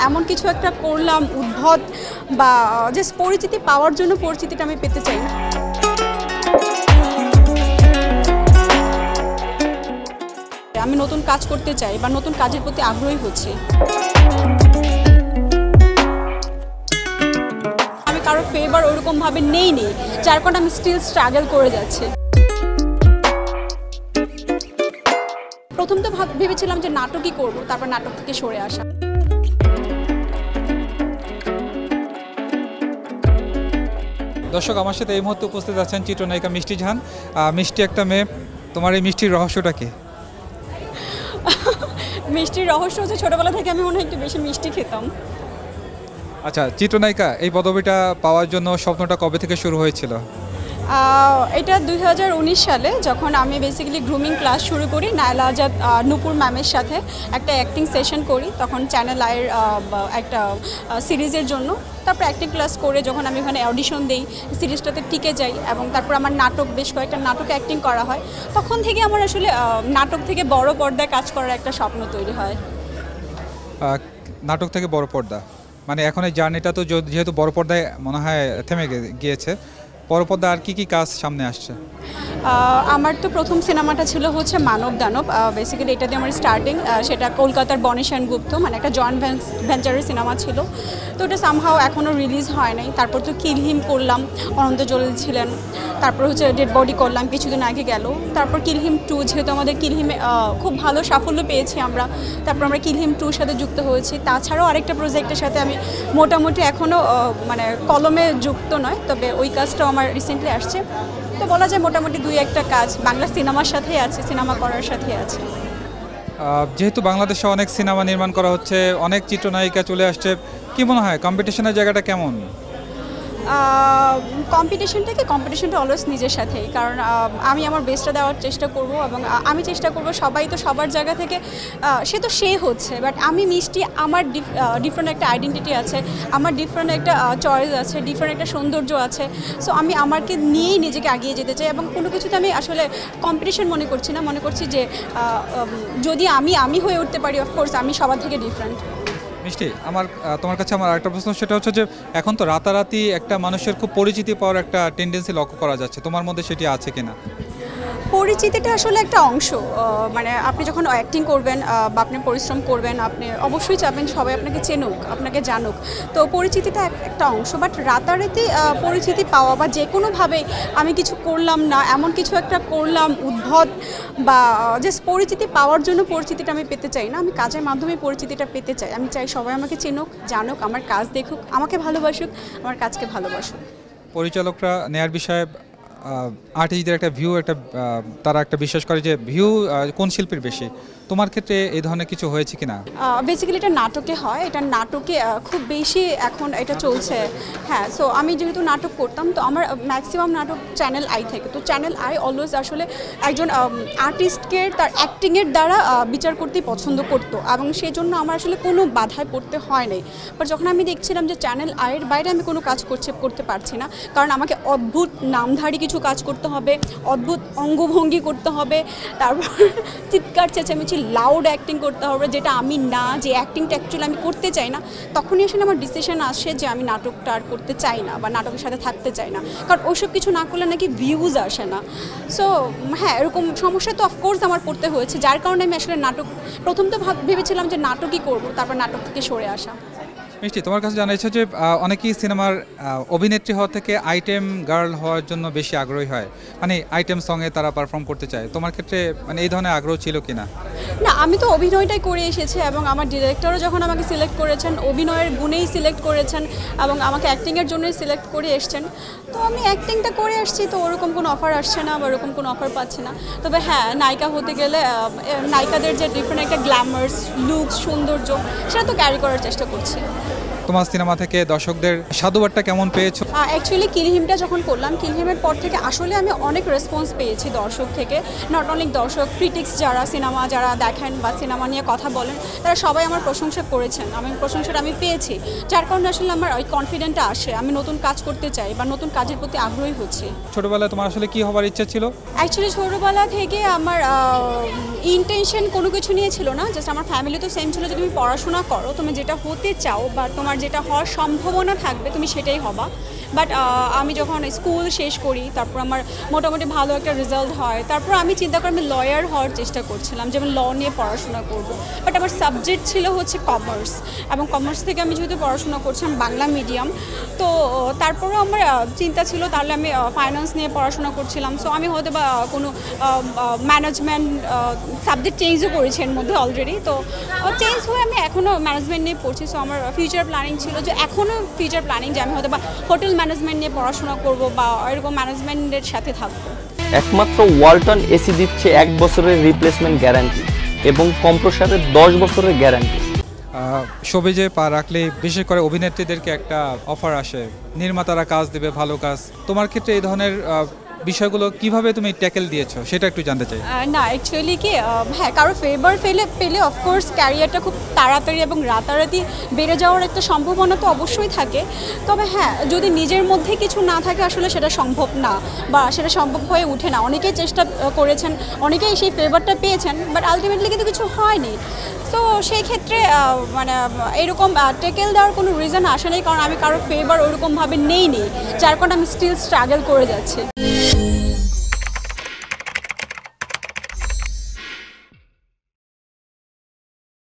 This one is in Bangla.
এমন কিছু একটা করলাম উদ্ভট বা জাস্ট পরিচিতি পাওয়ার জন্য পরিচিতিটা আমি পেতে চাই। আমি নতুন কাজ করতে চাই বা নতুন কাজের প্রতি আগ্রহী হচ্ছি। আমি কারো ফেভার ওরকমভাবে নেই, যার কারণে আমি স্টিল স্ট্রাগল করে যাচ্ছি। প্রথম তো ভেবেছিলাম যে নাটকই করব, তারপর নাটক থেকে সরে আসা। দর্শক, আমার সাথে এই মুহূর্তে উপস্থিত আছেন চিত্রনায়িকা মিষ্টি জাহান। মিষ্টি একটা মেয়ে, তোমার এই মিষ্টির রহস্যটা কি? মিষ্টির রহস্য হচ্ছে ছোটবেলা থেকে আমি মনে হয় একটু বেশি মিষ্টি খেতাম। আচ্ছা, চিত্রনায়িকা এই পদবিটা পাওয়ার জন্য স্বপ্নটা কবে থেকে শুরু হয়েছিল? এটা 2019 সালে, যখন আমি বেসিক্যালি গ্রুমিং ক্লাস শুরু করি নায়লা আজাদ নূপুর ম্যামের সাথে একটা অ্যাক্টিং সেশন করি, তখন চ্যানেল আইয়ের একটা সিরিজের জন্য। তারপর অ্যাক্টিং ক্লাস করে যখন আমি ওখানে অডিশন দিই, সিরিজটাতে টিকে যাই এবং তারপর আমার নাটক, বেশ কয়েকটা নাটকে অ্যাক্টিং করা হয়। তখন থেকে আমার আসলে নাটক থেকে বড় পর্দায় কাজ করার একটা স্বপ্ন তৈরি হয়। নাটক থেকে বড় পর্দা মানে এখন এই জার্নিটা তো যেহেতু বড় পর্দায় মনে হয় থেমে গিয়েছে, বড় পর্দা আর কি কাজ সামনে আসছে? আমার তো প্রথম সিনেমাটা ছিল হচ্ছে মানব দানব। বেসিক্যালি এটা দিয়ে আমার স্টার্টিং। সেটা কলকাতার বনি সেনগুপ্ত, মানে একটা জয়েন্ট ভেঞ্চারের সিনেমা ছিল। তো ওটা সামহাও এখনও রিলিজ হয় নাই। তারপর তো কিলহিম করলাম, অনন্ত জলিল ছিলেন। তারপর হচ্ছে ডেড বডি করলাম কিছুদিন আগে গেল। তারপর কিলহিম 2, যেহেতু আমাদের কিলহিমে খুব ভালো সাফল্য পেয়েছি আমরা, তারপর আমরা কিলহিম 2 সাথে যুক্ত হয়েছি। তাছাড়াও আরেকটা প্রজেক্টের সাথে আমি মোটামুটি এখনও মানে কলমে যুক্ত নয়, তবে ওই কাজটাও আমার রিসেন্টলি আসছে। তো বলা যায় মোটামুটি 2-1টা কাজ বাংলা সিনেমার সাথেই আছে, সিনেমা করার সাথে আছে। যেহেতু বাংলাদেশে অনেক সিনেমা নির্মাণ করা হচ্ছে, অনেক চিত্রনায়িকা চলে আসছে, কি মনে হয় কম্পিটিশনের জায়গাটা কেমন? কম্পিটিশনটা অলওয়েজ নিজের সাথেই, কারণ আমি আমার বেস্টটা দেওয়ার চেষ্টা করব এবং আমি চেষ্টা করব, সবাই তো সবার জায়গা থেকে সে হচ্ছে, বাট আমি মিষ্টি, আমার ডিফারেন্ট একটা আইডেন্টিটি আছে, আমার ডিফারেন্ট একটা চয়েস আছে, ডিফারেন্ট একটা সৌন্দর্য আছে। সো আমি আমাকে নিয়েই নিজেকে এগিয়ে যেতে চাই এবং কোনো কিছুতে আমি আসলে কম্পিটিশন মনে করছি না, মনে করছি যে যদি আমি হয়ে উঠতে পারি, অফকোর্স আমি সবার থেকে ডিফারেন্ট। মিষ্টি, তোমার কাছে আমার আরেকটা প্রশ্ন, সেটা হচ্ছে যে এখন তো রাতারাতি একটা মানুষের খুব পরিচিতি পাওয়ার একটা টেন্ডেন্সি লক্ষ্য করা যাচ্ছে, তোমার মধ্যে সেটি আছে কিনা? পরিচিতিটা আসলে একটা অংশ। মানে আপনি যখন অ্যাক্টিং করবেন বা আপনি পরিশ্রম করবেন, আপনি অবশ্যই চাবেন সবাই আপনাকে চেনুক, আপনাকে জানুক। তো পরিচিতিটা একটা অংশ, বাট রাতারাতি পরিচিতি পাওয়া বা যে কোনোভাবেই আমি কিছু করলাম না, এমন কিছু একটা করলাম উদ্ভট বা জাস্ট পরিচিতি পাওয়ার জন্য পরিচিতিটা আমি পেতে চাই না। আমি কাজের মাধ্যমে পরিচিতিটা পেতে চাই। আমি চাই সবাই আমাকে চেনুক, জানুক, আমার কাজ দেখুক, আমাকে ভালোবাসুক, আমার কাজকে ভালোবাসুক। পরিচালকরা নেয়ার বিষয়ে আর্টিস্টদের একটা ভিউ, তারা একটা বিশ্বাস করে যে ভিউ কোন শিল্পীর বেশি। তোমার ক্ষেত্রে এই ধরনের কিছু হয়েছে কিনা? বেসিক্যালি এটা নাটকে হয়, এটা নাটকে খুব বেশি এখন এটা চলছে। হ্যাঁ, সো আমি যেহেতু নাটক করতাম, তো আমার ম্যাক্সিমাম নাটক চ্যানেল আই থেকে। তো চ্যানেল আই অলওয়েজ আসলে একজন আর্টিস্টকে তার অ্যাক্টিংয়ের দ্বারা বিচার করতেই পছন্দ করতো এবং সেই জন্য আমার আসলে কোনো বাধায় পড়তে হয় নাই। বাট যখন আমি দেখছিলাম যে চ্যানেল আইয়ের বাইরে আমি কোনো কাজ করতে পারছি না, কারণ আমাকে অদ্ভুত নামধারী কিছু কাজ করতে হবে, অদ্ভুত অঙ্গভঙ্গি করতে হবে, তারপর চিৎকার চেঁচামেচি লাউড অ্যাক্টিং করতে হবে, যেটা আমি না, যে অ্যাক্টিংটা অ্যাকচুয়ালি আমি করতে চাই না, তখনই আসলে আমার ডিসিশন আসে যে আমি নাটকটা আর করতে চাই না বা নাটকের সাথে থাকতে চাই না, কারণ ওইসব কিছু না করলে নাকি ভিউজ আসে না। সো হ্যাঁ, এরকম সমস্যা তো অফকোর্স আমার পড়তে হয়েছে, যার কারণে আমি আসলে প্রথম তো ভেবেছিলাম যে নাটকই করব, তারপর নাটক থেকে সরে আসা। মিষ্টি, তোমার কাছে জানা যাচ্ছে যে অনেকেই সিনেমার অভিনেত্রী হওয়া থেকে আইটেম গার্ল হওয়ার জন্য বেশি আগ্রহী হয়, মানে আইটেম সঙ্গে তারা পারফর্ম করতে চায়। তোমার ক্ষেত্রে মানে এই ধরনের আগ্রহ ছিল কিনা? না, আমি তো অভিনয়টাই করে এসেছি এবং আমার ডিরেক্টরও যখন আমাকে সিলেক্ট করেছেন, অভিনয়ের গুণেই সিলেক্ট করেছেন এবং আমাকে অ্যাক্টিংয়ের জন্যই সিলেক্ট করে এসছেন। তো আমি অ্যাক্টিংটা করে আসছি, তো ওরকম কোনো অফার আসছে না বা ওরকম কোনো অফার পাচ্ছি না। তবে হ্যাঁ, নায়িকা হতে গেলে নায়িকাদের যে ডিফারেন্ট একটা গ্ল্যামার্স লুক, সৌন্দর্য, সেটা তো ক্যারি করার চেষ্টা করছি। তোমার সিনেমা থেকে দর্শকদের সাধুবাদটা কেমন পেয়েছো? অ্যাকচুয়ালি কিলহিমটা যখন করলাম, কিলহিমের পর থেকে আসলে আমি অনেক রেসপন্স পেয়েছি দর্শক থেকে। নট অনলি দর্শক, ক্রিটিক্স যারা সিনেমা যারা দেখেন বা সিনেমা নিয়ে কথা বলেন, তারা সবাই আমার প্রশংসা করেছেন। প্রশংসাটা আমি পেয়েছি, যার কারণে আসলে আমার ওই কনফিডেন্টটা আসে, আমি নতুন কাজ করতে চাই বা নতুন কাজের প্রতি আগ্রহী হচ্ছি। ছোটবেলায় তোমার আসলে কি হবার ইচ্ছা ছিল? অ্যাকচুয়ালি ছোটোবেলা থেকে আমার ইন্টেনশন কোনো কিছু নিয়ে ছিল না, জাস্ট আমার ফ্যামিলি তো সেম ছিল যে তুমি পড়াশোনা করো, তুমি যেটা হতে চাও বা তোমার যেটা হওয়ার সম্ভাবনা থাকবে তুমি সেটাই হবা। বাট আমি যখন স্কুল শেষ করি, তারপর আমার মোটামুটি ভালো একটা রেজাল্ট হয়, তারপর আমি চিন্তা করি আমি লয়ার হওয়ার চেষ্টা করছিলাম, যেমন ল নিয়ে পড়াশোনা করব। বাট আমার সাবজেক্ট ছিল হচ্ছে কমার্স, এবং কমার্স থেকে আমি যেহেতু পড়াশোনা করছিলাম বাংলা মিডিয়াম, তো তারপরেও আমার চিন্তা ছিল তাহলে আমি ফাইন্যান্স নিয়ে পড়াশোনা করছিলাম। সো আমি হয়তো বা কোনো ম্যানেজমেন্ট সাবজেক্ট চেঞ্জও করেছি এর মধ্যে অলরেডি, তো চেঞ্জ হয়ে আমি এখনও ম্যানেজমেন্ট নিয়ে পড়ছি। সো আমার ফিউচার প্ল্যানিং ছিল যে এখনও ফিউচার প্ল্যানিং যে আমি হয়তো বা হোটেল ম্যানেজমেন্ট নিয়ে পড়াশোনা করব বা এরকম ম্যানেজমেন্টের সাথে থাকবো। একমাত্র ওয়ালটন এসি দিচ্ছে 1 বছরের রিপ্লেসমেন্ট গ্যারান্টি এবং কম্প্রেসারের 10 বছরের গ্যারান্টি। শোবিজে পা রাখলে বিশেষ করে অভিনেত্রীদেরকে একটা অফার আসে, নির্মাতারা কাজ দেবে, ভালো কাজ। তোমার ক্ষেত্রে এই ধরনের বিষয়গুলো কিভাবে তুমি ট্যাকেল দিয়েছো সেটা একটু জানতে চাই। না অ্যাকচুয়ালি কি, হ্যাঁ কারো ফেভার পেলে অফকোর্স ক্যারিয়ারটা খুব তাড়াতাড়ি এবং রাতারাতি বেড়ে যাওয়ার একটা সম্ভাবনা তো অবশ্যই থাকে। তবে হ্যাঁ, যদি নিজের মধ্যে কিছু না থাকে আসলে সেটা সম্ভব না বা সেটা সম্ভব হয়ে ওঠে না। অনেকেই চেষ্টা করেছেন, অনেকেই সেই ফেভারটা পেয়েছেন, বাট আলটিমেটলি কিন্তু কিছু হয়নি। তো সেই ক্ষেত্রে মানে এরকম টেকেল দেওয়ার কোনো রিজন আসে নেই, কারণ আমি কারো ফেভার ওরকমভাবে নেইনি, যার কারণে আমি স্টিল স্ট্রাগল করে যাচ্ছি।